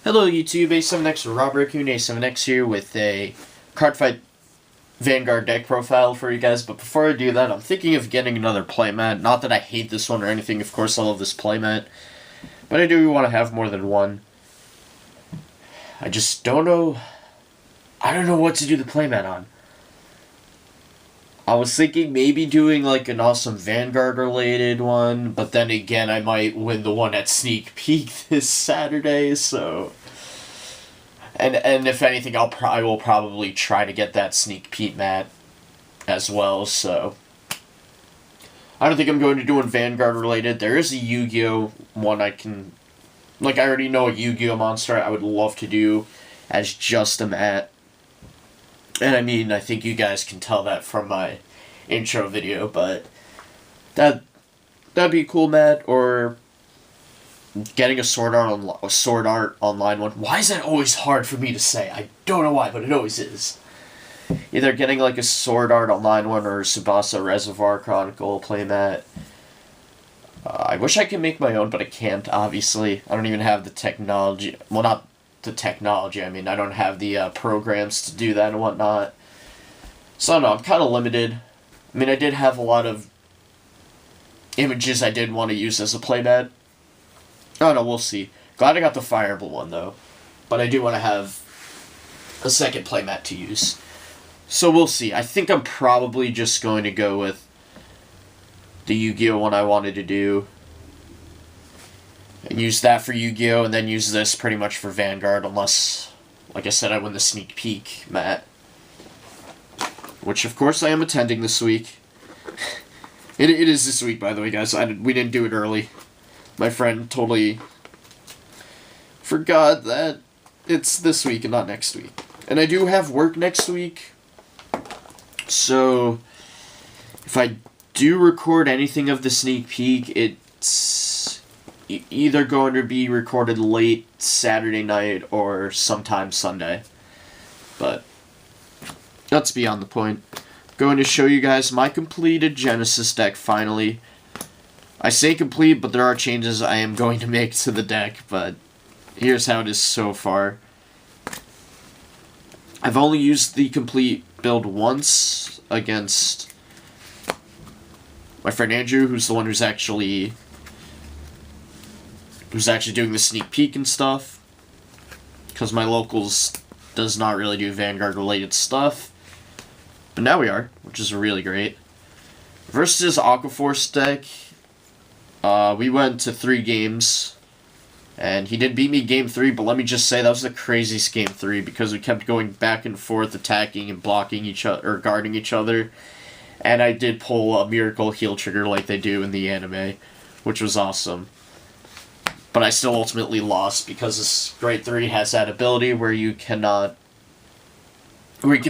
Hello YouTube, A7X Rob Raccoon, A7X here with a CardFight Vanguard deck profile for you guys, but before I do that, I'm thinking of getting another playmat. Not that I hate this one or anything, of course I love this playmat, but I do want to have more than one. I just don't know, I don't know what to do the playmat on. I was thinking maybe doing like an awesome Vanguard related one, but then again I might win the one at Sneak Peek this Saturday, so... And if anything, I will probably try to get that Sneak Peek mat as well, so... I don't think I'm going to do one Vanguard related. There is a Yu-Gi-Oh! One I can... Like, I already know a Yu-Gi-Oh! Monster I would love to do as just a mat. And I mean, I think you guys can tell that from my intro video, but that'd be a cool mat, or getting a Sword Art Online one. Why is that always hard for me to say? I don't know why, but it always is. Either getting like a Sword Art Online one or Tsubasa Reservoir Chronicle playmat. I wish I could make my own, but I can't, obviously. I don't even have the technology. Well, not the technology, I mean, I don't have the programs to do that and whatnot. So, I don't know, I'm kind of limited. I mean, I did have a lot of images I did want to use as a playmat. I don't know, we'll see. Glad I got the Fireball one, though. But I do want to have a second playmat to use. So, we'll see. I think I'm probably just going to go with the Yu-Gi-Oh! One I wanted to do. And use that for Yu-Gi-Oh! And then use this pretty much for Vanguard, unless, like I said, I win the Sneak Peek mat. Which, of course, I am attending this week. It is this week, by the way, guys. We didn't do it early. My friend totally forgot that it's this week and not next week. And I do have work next week. So, if I do record anything of the Sneak Peek, it's either going to be recorded late Saturday night or sometime Sunday. But that's beyond the point. Going to show you guys my completed Genesis deck finally. I say complete, but there are changes I am going to make to the deck, but here's how it is so far. I've only used the complete build once against my friend Andrew, who's the one who's actually doing the Sneak Peek and stuff, because my locals does not really do Vanguard related stuff, but now we are, which is really great. Versus Aquaforce deck, we went to 3 games, and he did beat me game 3, but let me just say that was the craziest game 3, because we kept going back and forth, attacking and blocking each other, or guarding each other, and I did pull a Miracle Heal trigger like they do in the anime, which was awesome. But I still ultimately lost because this grade 3 has that ability where you can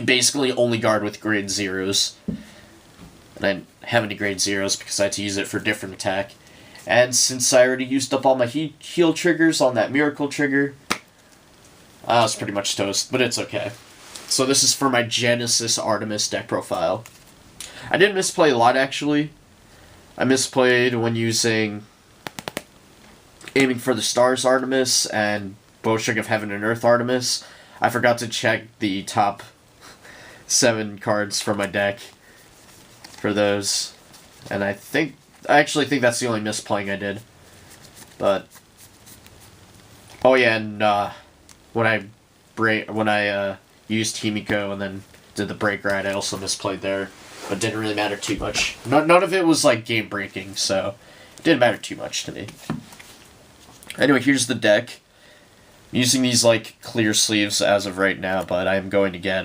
basically only guard with grade 0s. And I didn't have any grade 0s because I had to use it for different attack. And since I already used up all my heal triggers on that Miracle trigger, I was pretty much toast, but it's okay. So this is for my Genesis Artemis deck profile. I didn't misplay a lot, actually. I misplayed when using Aiming for the Stars Artemis and Bowstring of Heaven and Earth Artemis. I forgot to check the top 7 cards from my deck for those. And I actually think that's the only misplaying I did. But oh yeah, and when I used Himiko and then did the break ride, I also misplayed there. But it didn't really matter too much. None of it was like game breaking, so it didn't matter too much to me. Anyway, here's the deck. I'm using these like clear sleeves as of right now, but I'm going to get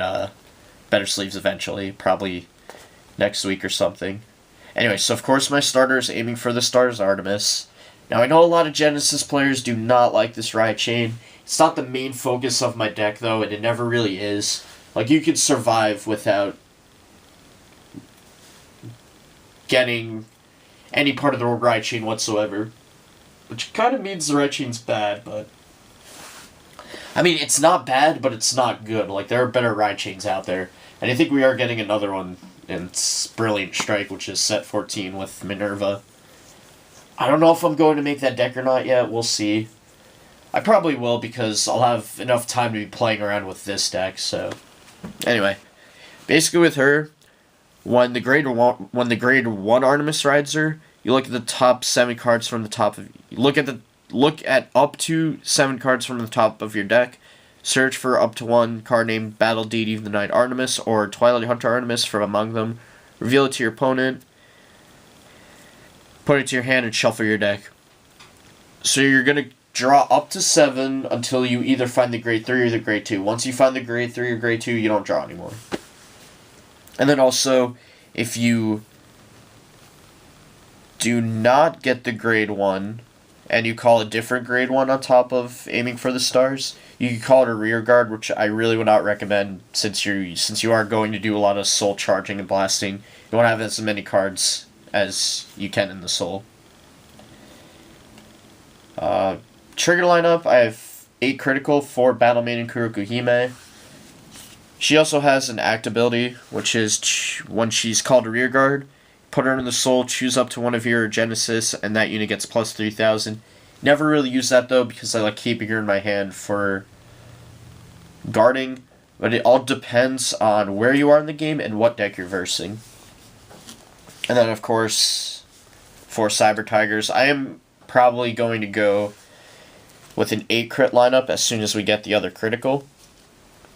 better sleeves eventually, probably next week or something. Anyway, so of course my starter is Aiming for the Stars Artemis. Now I know a lot of Genesis players do not like this Riot Chain. It's not the main focus of my deck though, and it never really is. Like, you could survive without getting any part of the Riot Chain whatsoever. Which kind of means the Riot Chain's bad, but... I mean, it's not bad, but it's not good. Like, there are better Riot Chains out there. And I think we are getting another one in Brilliant Strike, which is set 14 with Minerva. I don't know if I'm going to make that deck or not yet. We'll see. I probably will because I'll have enough time to be playing around with this deck, so... Anyway, basically with her, when the grade 1 Artemis rides her, you look at the top 7 cards from the top of... Look at up to 7 cards from the top of your deck. Search for up to 1 card named Battle Deity of the Night Artemis or Twilight Hunter Artemis from among them. Reveal it to your opponent. Put it to your hand and shuffle your deck. So you're going to draw up to 7 until you either find the grade 3 or the grade 2. Once you find the grade 3 or grade 2, you don't draw anymore. And then also, if you do not get the grade 1, and you call a different grade 1 on top of aiming for the stars, you can call it a rear guard, which I really would not recommend since you are going to do a lot of soul charging and blasting. You want to have as many cards as you can in the soul. Trigger lineup, I have 8 critical, 4 Battle Maiden Kurokuhime. She also has an act ability, which is when she's called a rear guard, put her in the soul, choose up to one of your Genesis, and that unit gets plus 3,000. Never really use that though because I like keeping her in my hand for guarding, but it all depends on where you are in the game and what deck you're versing. And then of course, for Cyber Tigers, I am probably going to go with an 8 crit lineup as soon as we get the other critical.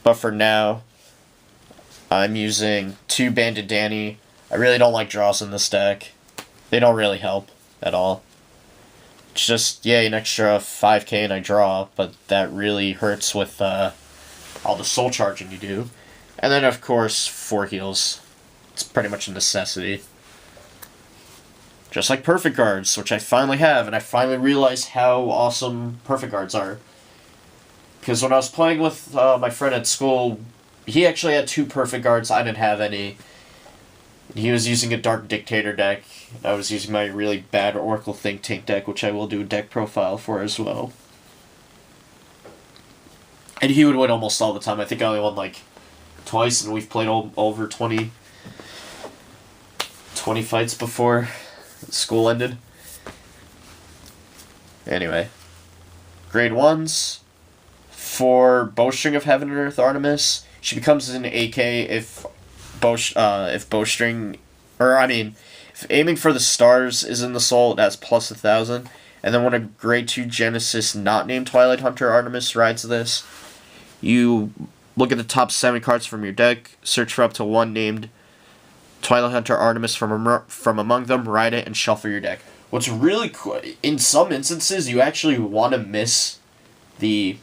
But for now, I'm using 2 Banded Danny. I really don't like draws in this deck. They don't really help at all. It's just, yay, an extra 5k and I draw, but that really hurts with all the soul charging you do. And then, of course, 4 heals. It's pretty much a necessity. Just like Perfect Guards, which I finally have, and I finally realized how awesome Perfect Guards are. Because when I was playing with my friend at school, he actually had 2 Perfect Guards, I didn't have any. He was using a Dark Dictator deck, and I was using my really bad Oracle Think Tank deck, which I will do a deck profile for as well. And he would win almost all the time. I think I only won like twice, and we've played over 20 fights before school ended. Anyway, grade 1s for Bowstring of Heaven and Earth Artemis. She becomes an AK if bowstring, if aiming for the stars is in the soul, that's plus 1,000. And then when a grade 2 Genesis not named Twilight Hunter Artemis rides this, you look at the top 7 cards from your deck, search for up to 1 named Twilight Hunter Artemis from among them, ride it, and shuffle your deck. What's really cool, in some instances, you actually want to miss the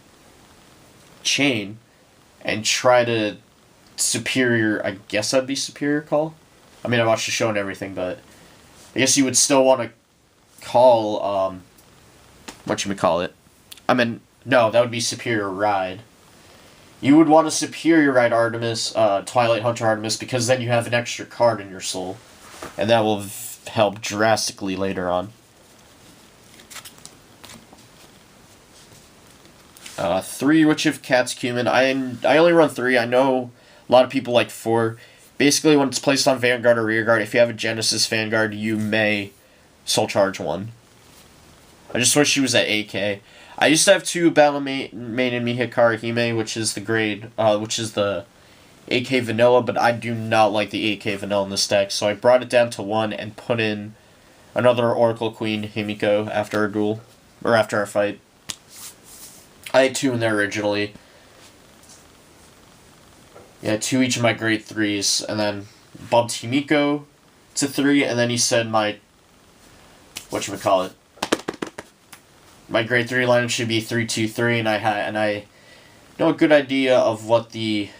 chain and try to superior, I guess that'd be superior call? I mean, I watched the show and everything, but I guess you would still want to call, whatchamacallit? I mean, no, that would be superior ride. You would want to superior ride Artemis, Twilight Hunter Artemis, because then you have an extra card in your soul. And that will help drastically later on. 3 Witch of Catechumen. I only run 3. I know a lot of people like 4. Basically, when it's placed on Vanguard or Rearguard, if you have a Genesis Vanguard, you may soul charge 1. I just wish she was at 8k. I used to have 2 Battle Maiden Mihikari Hime, which is the 8k vanilla, but I do not like the 8k vanilla in this deck, so I brought it down to 1 and put in another Oracle Queen Himiko after our duel, or after our fight. I had 2 in there originally. Yeah, 2 each of my grade 3s, and then bumped Himiko to 3, and then he said my my grade 3 lineup should be 3-2-3, and I know a good idea of which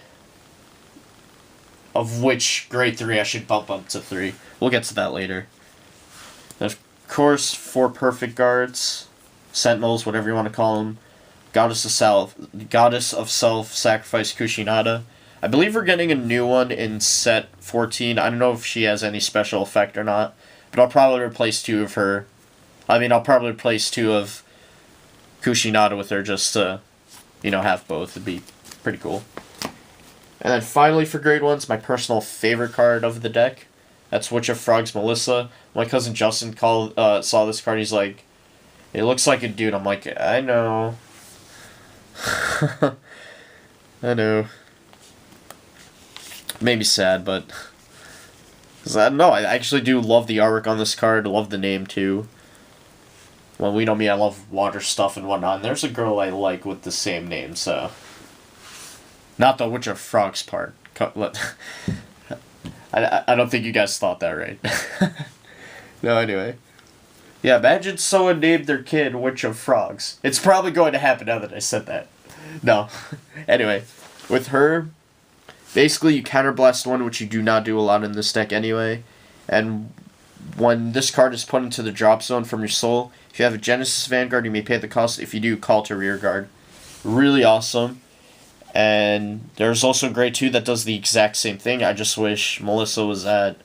grade 3 I should bump up to 3. We'll get to that later. And of course, 4 Perfect Guards, Sentinels, whatever you want to call them, Goddess of Self-Sacrifice Kushinada. I believe we're getting a new one in set 14. I don't know if she has any special effect or not, but I'll probably replace 2 of her. I'll probably replace 2 of Kushinada with her just to, have both. It'd be pretty cool. And then finally for grade 1s, my personal favorite card of the deck. That's Witch of Frogs Melissa. My cousin Justin saw this card. He's like, it looks like a dude. I'm like, I know. I know. Made me sad, but... Cause I don't know, I actually do love the artwork on this card, love the name too. Well, we know me, I love water stuff and whatnot, and there's a girl I like with the same name, so... Not the Witch of Frogs part. I don't think you guys thought that right. No, anyway. Yeah, imagine someone named their kid Witch of Frogs. It's probably going to happen now that I said that. No. Anyway, with her, basically you counterblast one, which you do not do a lot in this deck anyway. And when this card is put into the drop zone from your soul, if you have a Genesis Vanguard, you may pay the cost. If you do, call to rear guard. Really awesome. And there's also Grade 2 that does the exact same thing. I just wish Melissa was at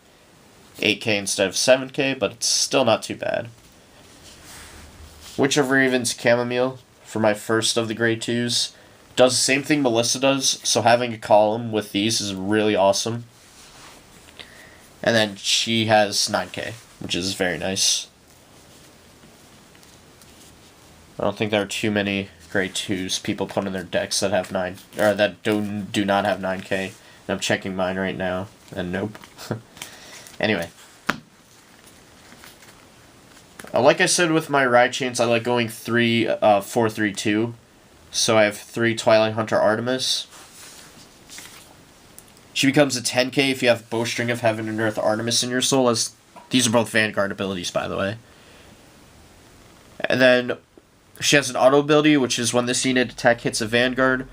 8k instead of 7k, but it's still not too bad. Witch of Raven's Chamomile, for my first of the Grade 2s, does the same thing Melissa does, so having a column with these is really awesome. And then she has 9k, which is very nice. I don't think there are too many Grade 2s people put in their decks that have 9, or that do not have 9k. And I'm checking mine right now, and nope. Anyway. Like I said with my ride chains, I like going 3-4-3-2. So I have 3 Twilight Hunter Artemis. She becomes a 10k if you have Bowstring of Heaven and Earth Artemis in your soul. As these are both Vanguard abilities, by the way. And then she has an auto ability, which is when this unit attack hits a Vanguard,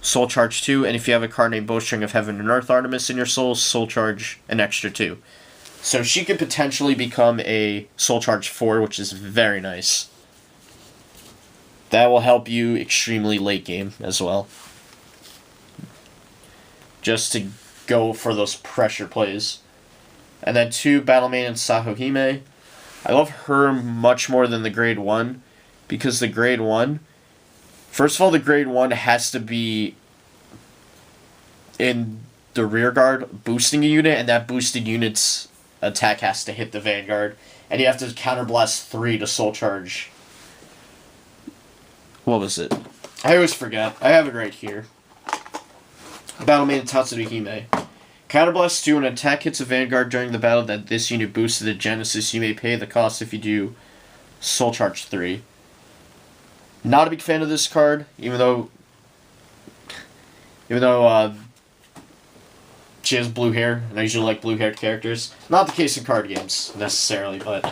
Soul Charge 2, and if you have a card named Bowstring of Heaven and Earth Artemis in your soul, Soul Charge an extra 2. So she could potentially become a Soul Charge 4, which is very nice. That will help you extremely late game as well. Just to go for those pressure plays. And then 2 Battlemane and Sahohime. I love her much more than the Grade 1. Because the Grade 1... First of all, the Grade 1 has to be in the rear guard boosting a unit, and that boosted unit's attack has to hit the Vanguard. And you have to counterblast 3 to Soul Charge. What was it? I always forget. I have it right here. Battlemane Tatsuhime. Counterblast 2, when an attack hits a Vanguard during the battle that this unit boosted a Genesis, you may pay the cost if you do Soul Charge 3. Not a big fan of this card, even though she has blue hair, and I usually like blue-haired characters. Not the case in card games, necessarily, but...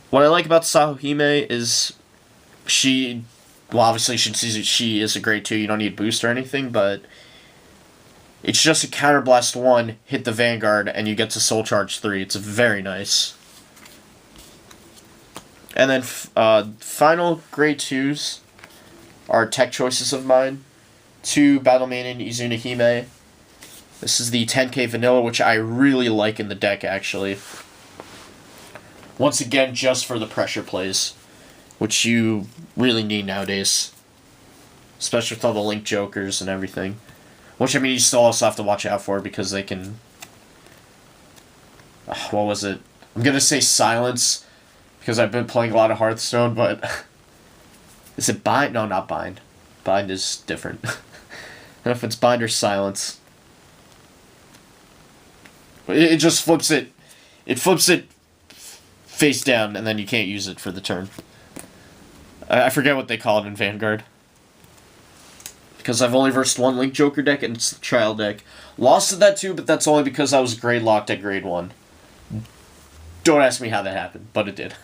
What I like about Sahohime is she... Well, obviously, she is a Grade 2, you don't need boost or anything, but... It's just a Counterblast 1, hit the Vanguard, and you get to Soul Charge 3. It's very nice. And then, final Grade 2s are tech choices of mine. 2 Battlemane and Izunahime. This is the 10k vanilla, which I really like in the deck, actually. Once again, just for the pressure plays, which you really need nowadays. Especially with all the Link Jokers and everything. Which, I mean, you still also have to watch out for because they can... what was it? I'm going to say silence because I've been playing a lot of Hearthstone, but... Is it bind? No, not bind. Bind is different. I don't know if it's bind or silence. It just flips it. It flips it face down, and then you can't use it for the turn. I forget what they call it in Vanguard. Because I've only versed 1 Link Joker deck, and it's the trial deck. Lost to that too, but that's only because I was grade locked at Grade 1. Don't ask me how that happened, but it did.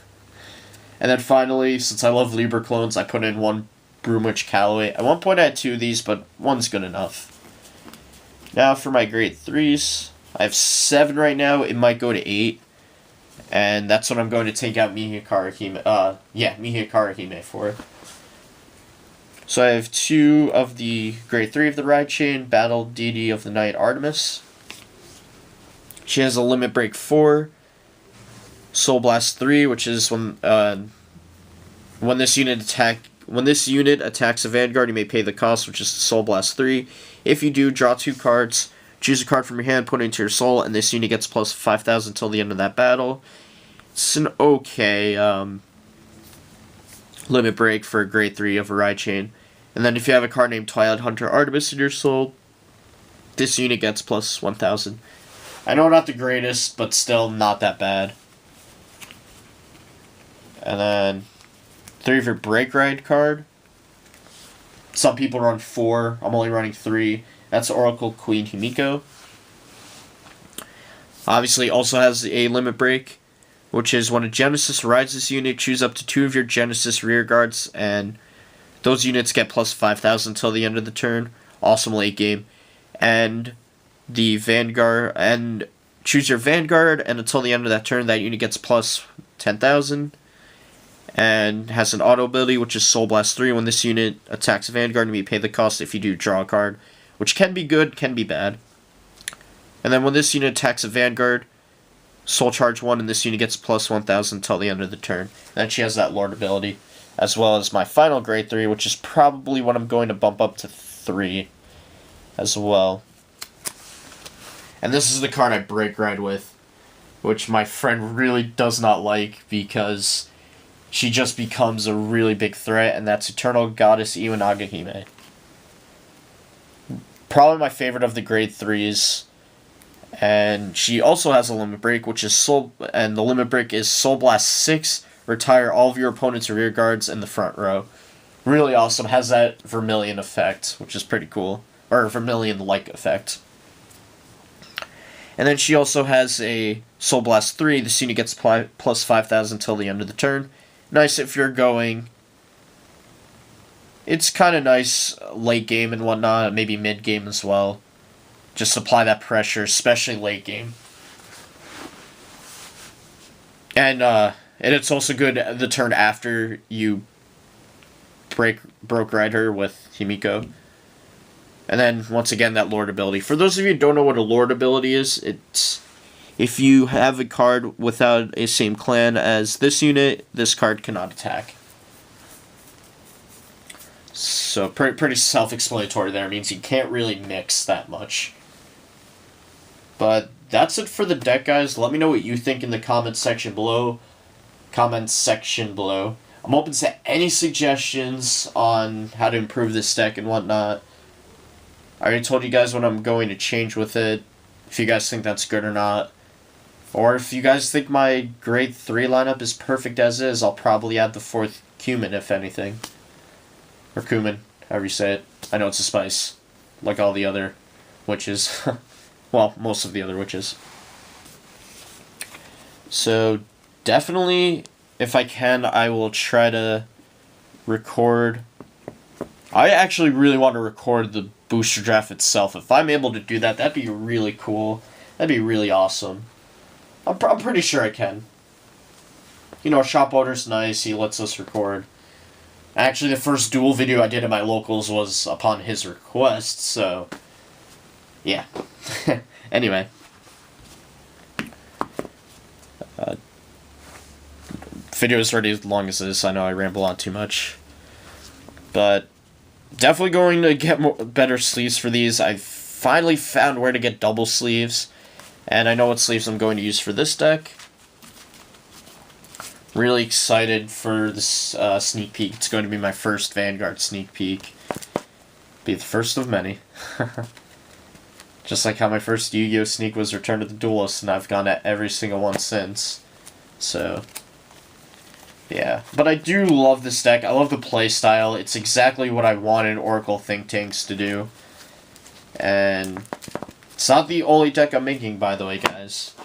And then finally, since I love Libra clones, I put in 1 Broomwitch Calloway. At one point I had 2 of these, but 1's good enough. Now for my Grade 3s. I have 7 right now. It might go to 8. And that's what I'm going to take out Mihikara Hime for. So I have 2 of the Grade 3 of the Ride Chain, Battle Deity of the Night Artemis. She has a Limit Break 4. Soul Blast 3, which is when this unit attacks a Vanguard, you may pay the cost, which is Soul Blast 3. If you do, draw 2 cards, choose a card from your hand, put it into your soul, and this unit gets plus 5,000 until the end of that battle. It's an okay limit break for Grade 3 of a Ride Chain. And then if you have a card named Twilight Hunter Artemis in your soul, this unit gets plus 1000. I know not the greatest, but still not that bad. And then 3 of your Break Ride card. Some people run 4. I'm only running 3. That's Oracle Queen Himiko. Obviously also has a limit break, which is when a Genesis rides this unit, choose up to 2 of your Genesis rear guards, and those units get plus 5000 until the end of the turn. Awesome late game. And the Vanguard, and choose your Vanguard, and until the end of that turn, that unit gets plus 10,000. And has an auto ability, which is Soul Blast 3. When this unit attacks Vanguard, you may pay the cost if you do draw a card, which can be good, can be bad. And then when this unit attacks a Vanguard, Soul Charge 1, and this unit gets plus 1000 until the end of the turn. And then she has that Lord ability, as well as my final grade 3, which is probably what I'm going to bump up to 3 as well. And this is the card I Break Ride with, which my friend really does not like because she just becomes a really big threat, and that's Eternal Goddess Iwanagahime. Probably my favorite of the grade 3s. And she also has a limit break, which is and the limit break is Soul Blast 6, retire all of your opponent's rear guards in the front row. Really awesome, has that Vermilion effect, which is pretty cool. Or Vermilion-like effect. And then she also has a Soul Blast 3, this unit gets plus 5000 until the end of the turn. Nice if you're going... It's kind of nice late game and whatnot, maybe mid game as well. Just apply that pressure, especially late game. And it's also good the turn after you broke ride her with Himiko. And then, once again, that Lord ability. For those of you who don't know what a Lord ability is, it's... If you have a card without a same clan as this unit, this card cannot attack. So, pretty self-explanatory there. It means you can't really mix that much. But that's it for the deck, guys. Let me know what you think in the comments section below. I'm open to any suggestions on how to improve this deck and whatnot. I already told you guys what I'm going to change with it, if you guys think that's good or not. Or if you guys think my grade 3 lineup is perfect as is, I'll probably add the 4th cumin, if anything. Or cumin, however you say it. I know it's a spice, like all the other witches. Well, most of the other witches. So, definitely, if I can, I will try to record. I actually really want to record the booster draft itself. If I'm able to do that, that'd be really cool. That'd be really awesome. I'm pretty sure I can. You know, shop owner's nice. He lets us record. Actually, the first duel video I did at my locals was upon his request, so... Yeah. Anyway. Video is already as long as this. I know I ramble on too much. But definitely going to get better sleeves for these. I finally found where to get double sleeves. And I know what sleeves I'm going to use for this deck. Really excited for this sneak peek. It's going to be my first Vanguard sneak peek. Be the first of many. Just like how my first Yu-Gi-Oh! Sneak was Return to the Duelist, and I've gone at every single one since. So, yeah. But I do love this deck. I love the play style. It's exactly what I wanted Oracle Think Tanks to do. And it's not the only deck I'm making, by the way, guys.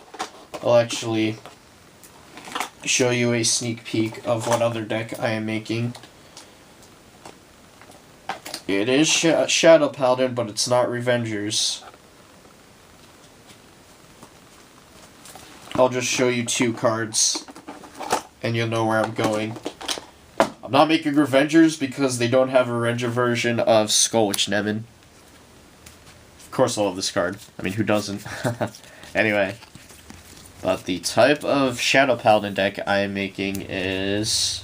I'll actually show you a sneak peek of what other deck I am making. It is Shadow Paladin, but it's not Revengers. I'll just show you 2 cards, and you'll know where I'm going. I'm not making Revengers because they don't have a Revenger version of Skullwitch Nemen. Of course I love this card. I mean, who doesn't? Anyway. But the type of Shadow Paladin deck I am making is...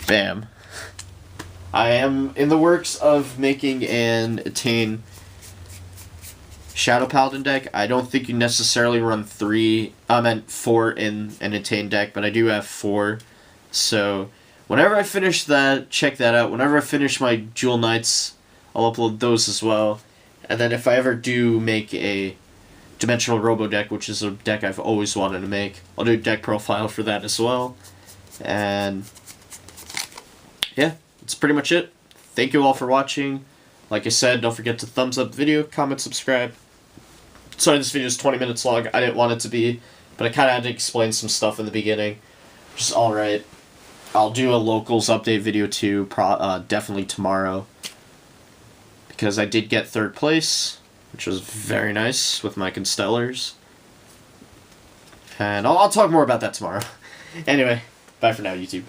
Bam. I am in the works of making an Attain Shadow Paladin deck. I don't think you necessarily run 3, I meant 4 in an Attain deck, but I do have 4. So, whenever I finish that, check that out. Whenever I finish my Jewel Knights, I'll upload those as well. And then if I ever do make a Dimensional Robo deck, which is a deck I've always wanted to make, I'll do a deck profile for that as well. And yeah, that's pretty much it. Thank you all for watching. Like I said, don't forget to thumbs up the video, comment, subscribe. Sorry this video is 20 minutes long. I didn't want it to be, but I kind of had to explain some stuff in the beginning, which is alright. I'll do a locals update video too, definitely tomorrow, because I did get 3rd place, which was very nice with my Constellars. And I'll talk more about that tomorrow. Anyway, bye for now, YouTube.